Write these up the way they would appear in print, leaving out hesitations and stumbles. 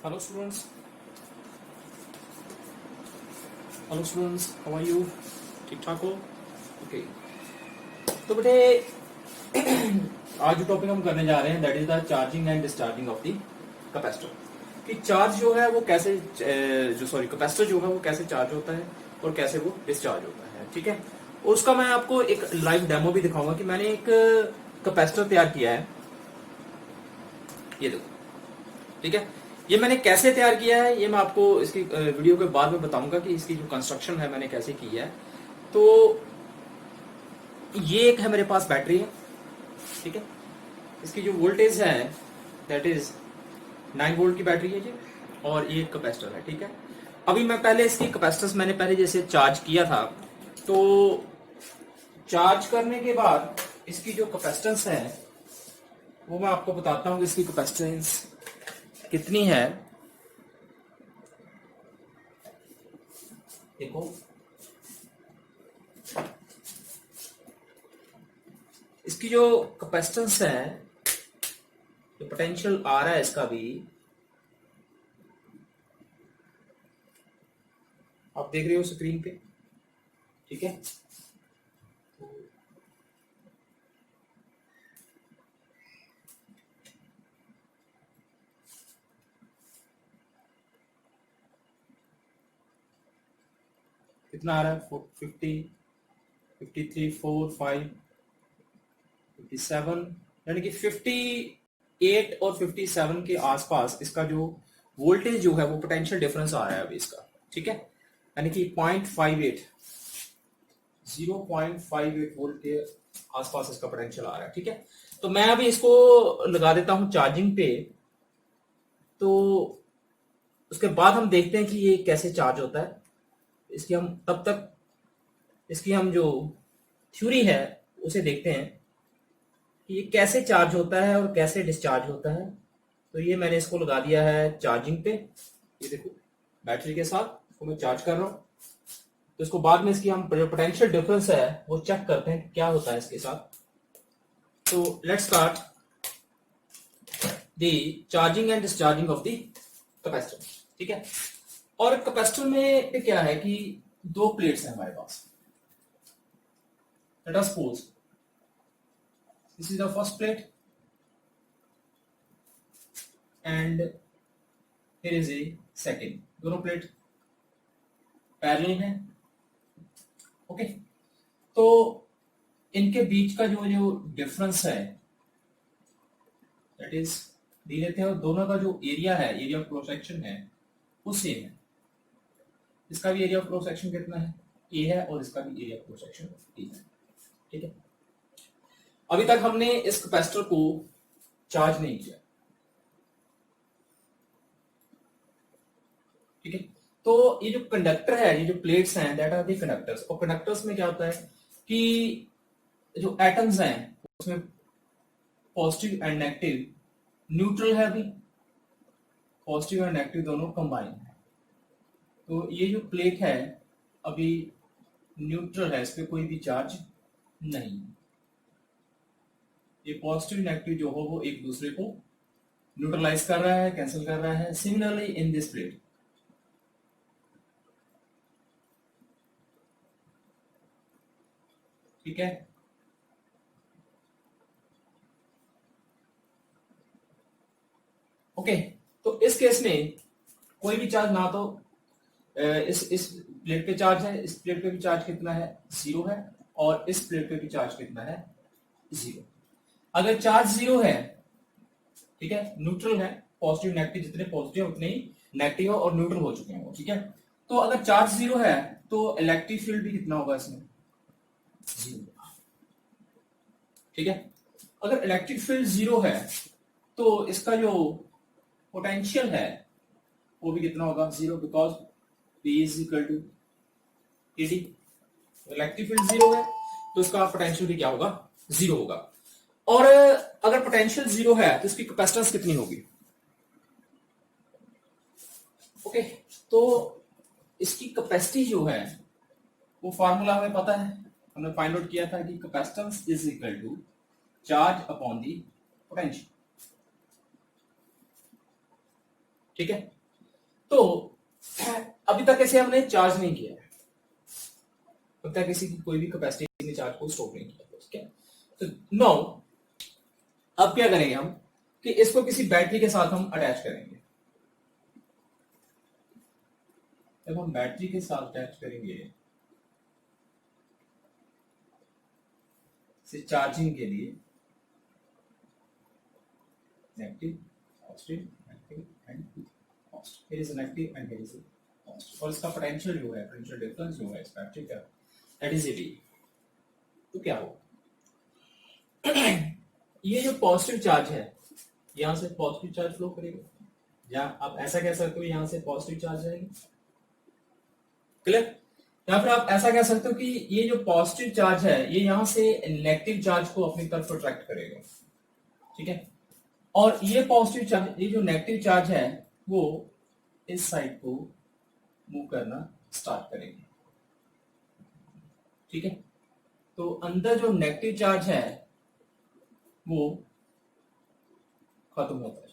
Hello students. Hello students, how are you? ठीक ठाक हो? ओके। तो बेटे आज जो टॉपिक हम करने जा रहे हैं that is the charging and discharging of the capacitor. कि चार्ज जो है वो कैसे कैपेसिटर जो है वो कैसे चार्ज होता है और कैसे वो डिस्चार्ज होता है। ठीक है। और उसका मैं आपको एक लाइव डेमो भी दिखाऊंगा कि मैंने एक कैपेसिटर तैयार किया है। ये देखो, ठीक है। ये मैंने कैसे तैयार किया है ये मैं आपको इसकी वीडियो के बाद में बताऊंगा कि इसकी जो कंस्ट्रक्शन है मैंने कैसे की है। तो ये एक है मेरे पास बैटरी है, ठीक है। इसकी जो वोल्टेज है दैट इज 9 वोल्ट की बैटरी है जी, और ये कैपेसिटर है, ठीक है। अभी मैं पहले इसकी कैपेसिटर्स मैंने पहले जैसे चार्ज किया था, तो चार्ज करने के बाद इसकी जो कैपेसिटेंस है वो मैं आपको बताता हूँ कि इसकी कैपेसिटेंस कितनी है। देखो, इसकी जो कैपेसिटेंस है, जो पोटेंशियल आ रहा है इसका भी आप देख रहे हो स्क्रीन पे, ठीक है। कितना आ रहा है? 50, 53, 4, 5, 57, यानी कि 58 और 57 के आसपास इसका जो वोल्टेज जो है वो पोटेंशियल डिफरेंस आ रहा है अभी इसका, ठीक है। यानी कि 0.58 वोल्ट के आसपास इसका पोटेंशियल आ रहा है, ठीक है। तो मैं अभी इसको लगा देता हूं चार्जिंग पे, तो उसके बाद हम देखते हैं कि ये कैसे चार्ज होता है। इसकी हम तब तक इसकी हम जो थ्योरी है उसे देखते हैं कि ये कैसे चार्ज होता है और कैसे डिस्चार्ज होता है। तो ये मैंने इसको लगा दिया है चार्जिंग पे, ये देखो बैटरी के साथ इसको मैं चार्ज कर रहा हूँ। तो इसको बाद में इसकी हम जो पोटेंशियल डिफरेंस है वो चेक करते हैं क्या होता है इसके साथ। तो let's start the charging and discharging of the capacitor, ठीक है। और कैपेसिटर में क्या है कि दो प्लेट्स हैं हमारे पास। Let us suppose this is the first plate and here is a second. दोनों प्लेट पैरेलल है, ओके। तो इनके बीच का जो जो डिफरेंस है दैट इज दे देते हैं, और दोनों का जो एरिया है, एरिया ऑफ क्रॉस सेक्शन है वो सेम है। इसका भी एरिया ऑफ क्रॉस सेक्शन कितना है? ए है, और इसका भी area of cross section A है, ठीक है। अभी तक हमने इस कैपेसिटर को चार्ज नहीं किया, ठीक है। तो ये जो कंडक्टर है, ये जो प्लेट्स हैं दैट आर दी कंडक्टर्स। और कंडक्टर्स में क्या होता है कि जो एटम्स हैं उसमें पॉजिटिव एंड नेगेटिव न्यूट्रल है, अभी पॉजिटिव एंड नेगेटिव दोनों कंबाइन है। तो ये जो प्लेट है अभी न्यूट्रल है, इस पे कोई भी चार्ज नहीं है। ये पॉजिटिव नेगेटिव जो हो वो एक दूसरे को न्यूट्रलाइज कर रहा है, कैंसिल कर रहा है। सिमिलरली इन दिस प्लेट, ठीक है। ओके। तो इस केस में कोई भी चार्ज ना तो इस प्लेट पे चार्ज है, इस प्लेट पे भी चार्ज कितना है? 0 है, और इस प्लेट पे भी चार्ज कितना है? 0। अगर चार्ज 0 है, ठीक है, न्यूट्रल है, पॉजिटिव नेगेटिव जितने पॉजिटिव उतने ही नेगेटिव और न्यूट्रल हो चुके हैं वो, ठीक है। तो अगर चार्ज 0 है तो इलेक्ट्रिक फील्ड भी कितना होगा इसमें? 0, ठीक है। अगर इलेक्ट्रिक फील्ड 0 है तो इसका जो पोटेंशियल है वो भी कितना होगा? 0, because V is equal to ED। Electric field 0 है तो इसका पोटेंशियल भी क्या होगा? 0 होगा। और अगर पोटेंशियल 0 है तो इसकी कैपेसिटेंस कितनी होगी? ओके। तो इसकी कैपेसिटी जो है वो फार्मूला हमें पता है, हमने फाइंड आउट किया था कि capacitance is equal to charge upon the potential. ठीक है, तो अभी तक ऐसे हमने चार्ज नहीं किया है, अभी तक किसी की कोई भी कैपेसिटी ने चार्ज को स्टोर नहीं किया, ठीक है। तो नाउ अब क्या करेंगे हम कि इसको किसी बैटरी के साथ हम अटैच करेंगे। जब हम बैटरी के साथ अटैच करेंगे इसे चार्जिंग के लिए, negative positive negative and positive, here is a negative and here is a positive, और इसका पोटेंशियल जो है, पोटेंशियल डिफरेंस जो है इस बैटरी का, दैट इज ए, तो क्या होगा ये जो पॉजिटिव चार्ज है यहां से पॉजिटिव चार्ज फ्लो करेगा, या आप ऐसा कह सकते हो यहां से पॉजिटिव चार्ज आएगा, क्लियर। या फिर आप ऐसा कह सकते हो कि ये जो पॉजिटिव चार्ज है ये यहां से नेगेटिव चार्ज को अपनी तरफ अट्रैक्ट करेगा, ठीक है। और ये पॉजिटिव चार्ज, ये जो नेगेटिव चार्ज है वो इस साइड को मूव करना स्टार्ट करेंगे, ठीक है। तो अंदर जो नेगेटिव चार्ज है वो खत्म होता है,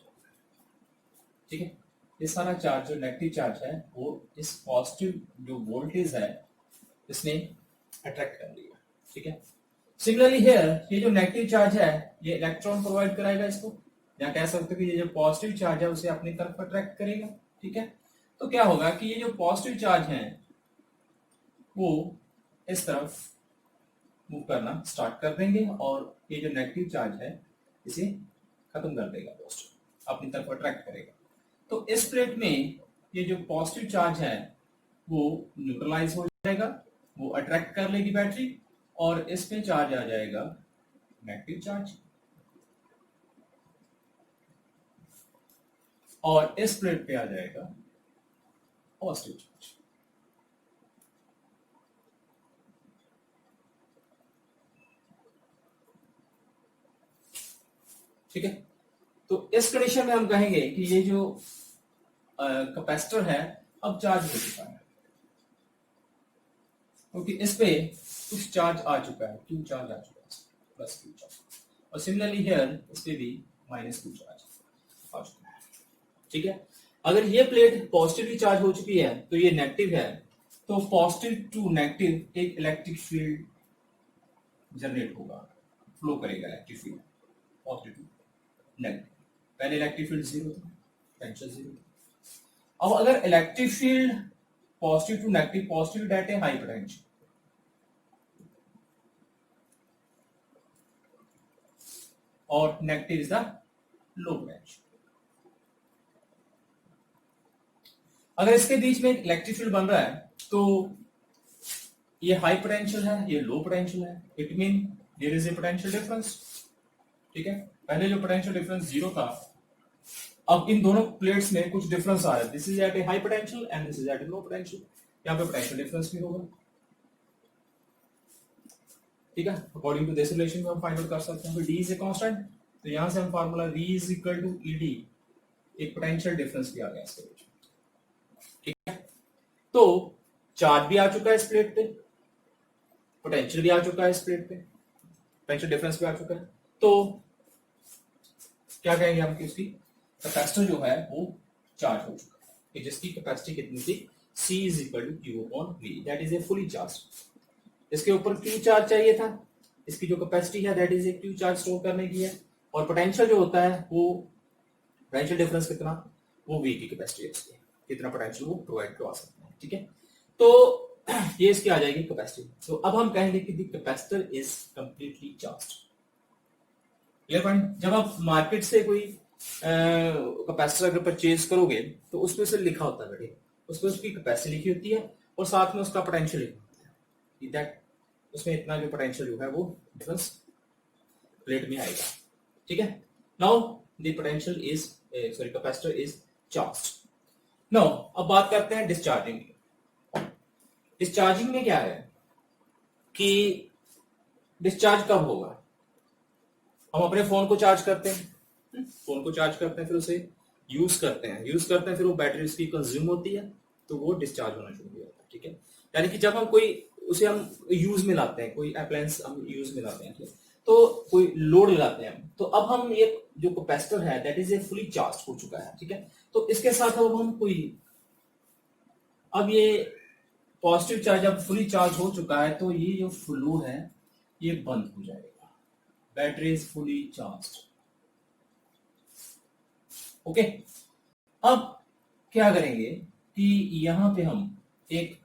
ठीक है। ये सारा चार्ज जो नेगेटिव चार्ज है वो इस पॉजिटिव जो वोल्टेज है इसने अट्रैक्ट कर लिया, ठीक है। सिमिलरली हियर ये जो नेगेटिव चार्ज है ये इलेक्ट्रॉन प्रोवाइड कराएगा इसको, या कह सकते हो कि ये जो पॉजिटिव चार्ज है उसे अपनी तरफ अट्रैक्ट करेगा, ठीक है। तो क्या होगा कि ये जो पॉजिटिव चार्ज है वो इस तरफ मूव करना स्टार्ट कर देंगे और ये जो नेगेटिव चार्ज है इसे खत्म कर देगा, पॉजिटिव अपनी तरफ अट्रैक्ट करेगा। तो इस प्लेट में ये जो पॉजिटिव चार्ज है वो न्यूट्रलाइज हो जाएगा, वो अट्रैक्ट कर लेगी बैटरी, और इसमें चार्ज आ जाएगा नेगेटिव चार्ज, और इस प्लेट पे आ जाएगा पॉजिटिव चार्ज। ठीक है, तो इस कंडीशन में हम कहेंगे कि ये जो कैपेसिटर है अब चार्ज हो चुका है, क्योंकि इस पे कुछ चार्ज आ चुका है, क्यू चार्ज आ चुका है, प्लस क्यू चार्ज, और सिमिलरली हियर इस पे भी माइनस क्यू चार्ज आ चुका है, ठीक है। अगर ये प्लेट पॉजिटिवली चार्ज हो चुकी है तो ये नेगेटिव है, तो पॉजिटिव टू नेगेटिव एक इलेक्ट्रिक फील्ड जनरेट होगा, फ्लो करेगा electric field positive to negative. पहले इलेक्ट्रिक फील्ड जीरो था, पोटेंशियल जीरो था। अब अगर electric field positive to negative, positive that है हाई पोटेंशियल, और negative is the low potential. अगर इसके बीच में इलेक्ट्रिक फील्ड बन रहा है तो ये हाई पोटेंशियल है, ये लो पोटेंशियल है, it mean there is a potential difference, ठीक है। पहले जो पोटेंशियल डिफरेंस जीरो था, अब इन दोनों प्लेट्स में कुछ डिफरेंस आ रहा है, this is at a high potential and this is at a low potential, यहां पे पोटेंशियल डिफरेंस भी होगा, ठीक है। अकॉर्डिंग टू दिस रिलेशन को हम फाइंड आउट कर सकते हैं, तो d इज ए कांस्टेंट, तो यहां से हम formula v is equal to ed, एक पोटेंशियल डिफरेंस भी आ गया इसके बीच, ठीक है। तो चार्ज भी आ चुका है इस प्लेट पे, पोटेंशियल भी आ चुका है इस प्लेट पे, पोटेंशियल डिफरेंस भी आ चुका है, तो क्या कहेंगे हम कि उसकी कैपेसिटर जो है वो चार्ज हो चुका है, कि जिसकी कैपेसिटी कितनी थी, C is equal to Q upon V, that is a fully charge. इसके ऊपर Q चार्ज चाहिए था, इसकी जो कैपेसिटी है that is A Q charge store करने की है, और पोटेंशियल जो होता है वो पोटेंशियल डिफरेंस कितना, वो V की कैपेसिटी है इसकी, कितना पोटेंशियल वो प्रोवाइड करवा सकते हैं, ठीक है। तो ये इसकी आ जाएगी कैपेसिटी। तो अब हम कहेंगे कि the capacitor is completely charged. Clear point. जब आप मार्केट से कोई कैपेसिटर अगर परचेज करोगे तो उसमें से लिखा होता है बेटे, उसमें उसकी कैपेसिटी लिखी होती है और साथ में उसका पोटेंशियल लिखा होता है, दैट उसमें इतना जो पोटेंशियल जो है वो डिफरेंस प्लेट में आएगा, ठीक है। Now the potential is sorry capacitor is charged. Now अब बात करते हैं डिस्चार्जिंग की। डिस्चार्जिंग में क्या है कि डिस्चार्ज कब होगा, हम अपने फोन को चार्ज करते हैं, फोन को चार्ज करते हैं, फिर उसे यूज करते हैं, फिर वो बैटरी उसकी कंज्यूम होती है तो वो डिस्चार्ज होना शुरू हो जाता है, ठीक है। यानी कि जब हम कोई उसे हम यूज में लाते हैं, कोई अप्लायंस हम यूज में लाते हैं तो कोई लोड लगाते हैं हम, तो अब हम ये जो कैपेसिटर है that is a fully charge हो चुका है, ठीक है। तो इसके साथ अब हम कोई, अब ये पॉजिटिव चार्ज अब फुली चार्ज हो चुका है, तो ये जो फ्लो है ये बंद हो जाएगा, battery is fully charge. Okay, अब क्या करेंगे कि यहां पे हम एक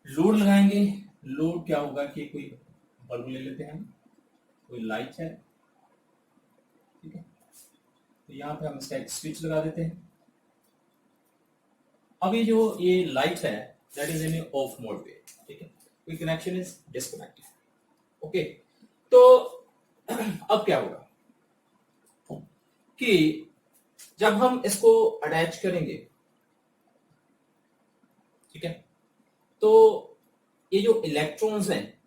लोड लगाएंगे। लोड क्या होगा कि कोई बल्ब ले लेते हैं, कोई लाइट है, ठीक है। तो यहां पे हम इसका एक स्विच लगा देते हैं। अभी जो ये लाइट है that is in of mode पे, ठीक है। कोई कनेक्शन इज डिस्कनेक्टेड। ओके, तो अब क्या होगा कि जब हम इसको अटैच करेंगे, ठीक है, तो ये जो इलेक्ट्रॉन्स हैं,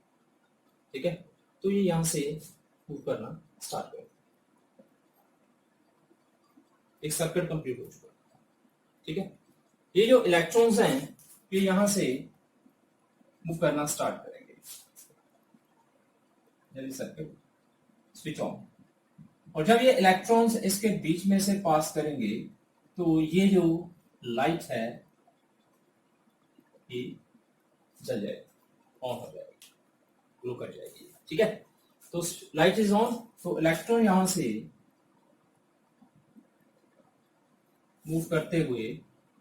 ठीक है, तो ये यहां से मूव करना स्टार्ट करें। एक सर्किट कंप्लीट हो चुका है, ठीक है। ये जो इलेक्ट्रॉन्स हैं ये यहां से मूव करना स्टार्ट करेंगे, सर्किट स्विच ऑन। और जब ये इलेक्ट्रॉन्स इसके बीच में से पास करेंगे तो ये जो लाइट है ये जल जाएगी, ऑन हो जाएगी, ग्लो कर जाएगी, ठीक है। तो लाइट इज ऑन, तो इलेक्ट्रॉन यहां से मूव करते हुए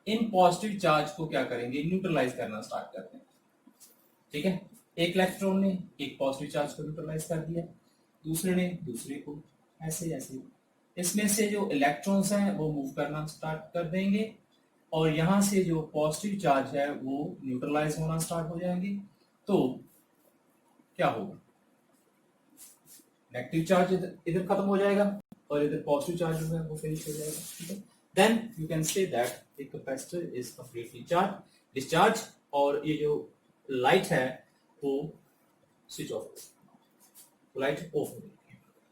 इन पॉजिटिव चार्ज को क्या करेंगे, न्यूट्रलाइज करना स्टार्ट करते हैं, ठीक है। एक इलेक्ट्रॉन ने एक पॉजिटिव चार्ज को न्यूट्रलाइज कर दिया, दूसरे ने दूसरे को, ऐसे ऐसे इसमें से जो इलेक्ट्रॉन्स हैं वो मूव करना स्टार्ट कर देंगे और यहां से जो पॉजिटिव चार्ज है वो न्यूट्रलाइज होना स्टार्ट हो जाएंगे। तो क्या होगा, नेगेटिव चार्ज इधर खत्म हो जाएगा और इधर पॉजिटिव चार्ज जो है वो फिनिश हो जाएगा, ठीक है। Then you can say that the capacitor is completely charge discharge, और ये जो लाइट है वो स्विच ऑफ, लाइट ऑफ हो गई,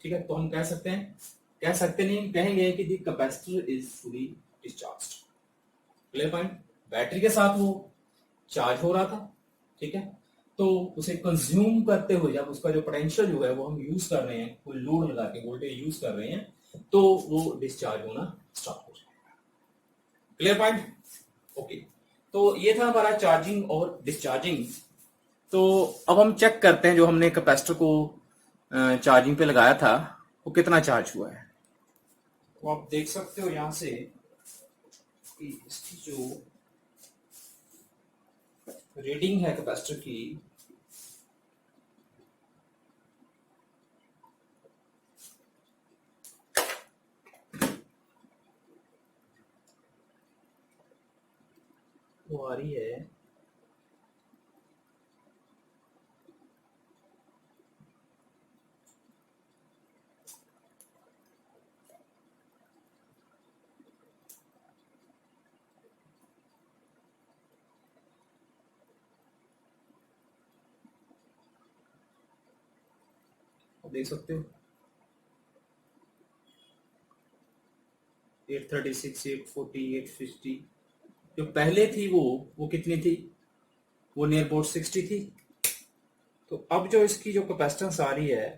ठीक है। तो हम कह सकते नहीं, कहेंगे कि the capacitor is fully discharged. Clear point. Battery के साथ वो चार्ज हो रहा था, ठीक है, तो उसे कंज्यूम करते हुए जब उसका जो पोटेंशियल जो है वो हम यूज कर रहे हैं, कोई लोड लगा के वोल्टेज यूज कर रहे हैं, तो वो डिस्चार्ज होना स्टार्ट हो जाएगा। Clear point. ओके, तो ये था हमारा चार्जिंग और डिस्चार्जिंग। तो अब हम चेक करते हैं जो हमने कैपेसिटर को चार्जिंग पे लगाया था वो कितना चार्ज हुआ है। तो आप देख सकते हो यहां से कि इसकी जो रीडिंग है कैपेसिटर की, वो आ रही है 836, 840, 850। जो पहले थी वो कितनी थी, वो नियर अबाउट 60 थी। तो अब जो इसकी जो कैपेसिटेंस आ रही है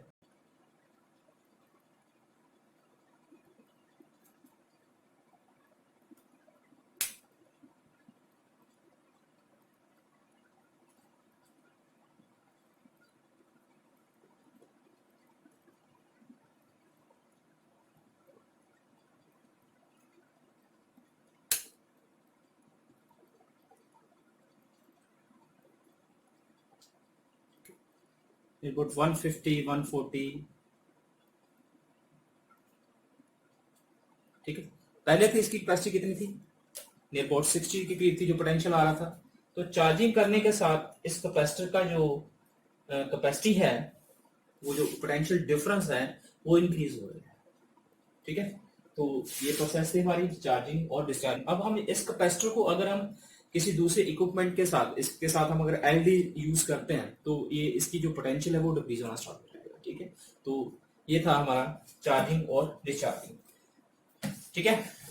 अबाउट 150, 140, ठीक है। पहले थी इसकी कैपेसिटी कितनी थी, नियर अबाउट 60 के करीब थी जो पोटेंशियल आ रहा था। तो चार्जिंग करने के साथ इस कैपेसिटर का जो कैपेसिटी है, वो जो पोटेंशियल डिफरेंस है वो इंक्रीज हो रहा है, ठीक है। तो ये प्रोसेस थी हमारी चार्जिंग और डिस्चार्जिंग। अब हम इस कैपेसिटर को अगर हम किसी दूसरे इक्विपमेंट के साथ, इसके साथ हम अगर एलईडी यूज करते हैं तो ये इसकी जो पोटेंशियल है वो डिक्रीज होना स्टार्ट हो जाएगा, ठीक है। तो ये था हमारा चार्जिंग और डिस्चार्जिंग, ठीक है।